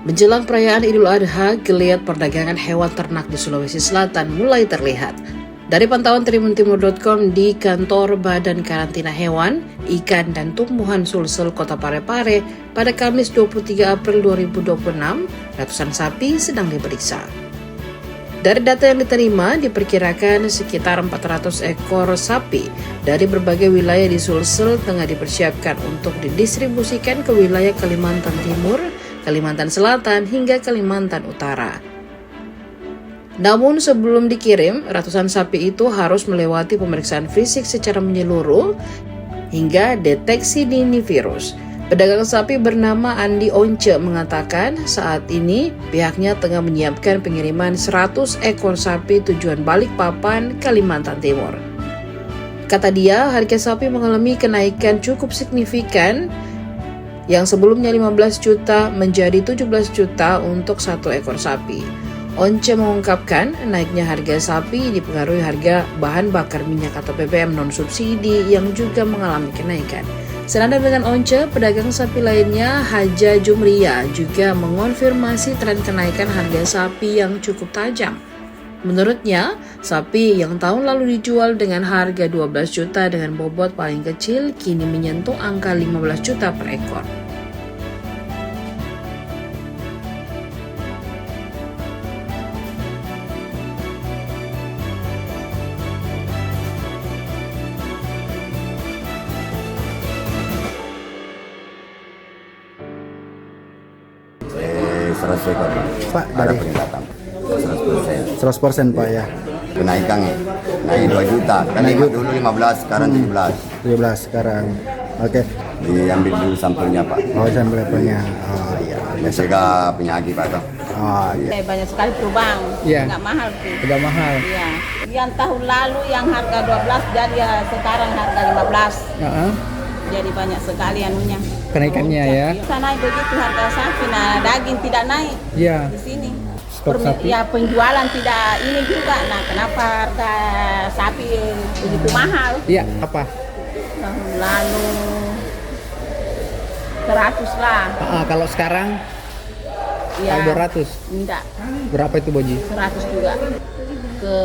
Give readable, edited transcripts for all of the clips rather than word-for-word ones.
Menjelang perayaan Idul Adha, geliat perdagangan hewan ternak di Sulawesi Selatan mulai terlihat. Dari pantauan tribuntimur.com di kantor Badan Karantina Hewan, Ikan dan Tumbuhan Sulsel Kota Parepare pada Kamis 23 April 2026, ratusan sapi sedang diperiksa. Dari data yang diterima, diperkirakan sekitar 400 ekor sapi dari berbagai wilayah di Sulsel tengah dipersiapkan untuk didistribusikan ke wilayah Kalimantan Timur, Kalimantan Selatan, hingga Kalimantan Utara. Namun sebelum dikirim, ratusan sapi itu harus melewati pemeriksaan fisik secara menyeluruh hingga deteksi dini virus. Pedagang sapi bernama Andi Once mengatakan saat ini pihaknya tengah menyiapkan pengiriman 100 ekor sapi tujuan Balikpapan, Kalimantan Timur. Kata dia, harga sapi mengalami kenaikan cukup signifikan yang sebelumnya 15 juta menjadi 17 juta untuk satu ekor sapi. Once mengungkapkan naiknya harga sapi dipengaruhi harga bahan bakar minyak atau BBM non-subsidi yang juga mengalami kenaikan. Senada dengan Once, pedagang sapi lainnya Haja Jumria juga mengonfirmasi tren kenaikan harga sapi yang cukup tajam. Menurutnya, sapi yang tahun lalu dijual dengan harga 12 juta dengan bobot paling kecil kini menyentuh angka 15 juta per ekor. Pak, ada dari peningkatan 100%. 100% Pak ya. Kenaikan naik 2 juta. Karena dulu 15, sekarang 17. 17 sekarang. Oke. Diambil dulu sampelnya Pak. Oh, sampelnya. Oh iya. Mencegah penyakit Pak. Oh iya. Banyak sekali perubahan. Iya. Nggak mahal tuh. Udah mahal. Iya. Yang tahun lalu yang harga 12 jadi ya sekarang harga 15. Jadi banyak sekali anunya. Kenaikannya ya. Bisa naik begitu harga sapi, nah daging tidak naik. Iya. Di sini. Stok sapi. Ya penjualan tidak ini juga. Nah kenapa harga sapi begitu mahal? Iya, apa? Tahun lalu 100 lah. Kalau sekarang Ya. 200. Enggak. Berapa itu Boji? 100 juga. Ke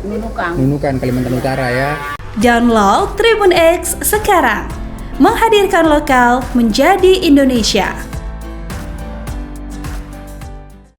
Nunukan. Nunukan Kalimantan Utara ya. Download Tribun X sekarang. Menghadirkan lokal menjadi Indonesia.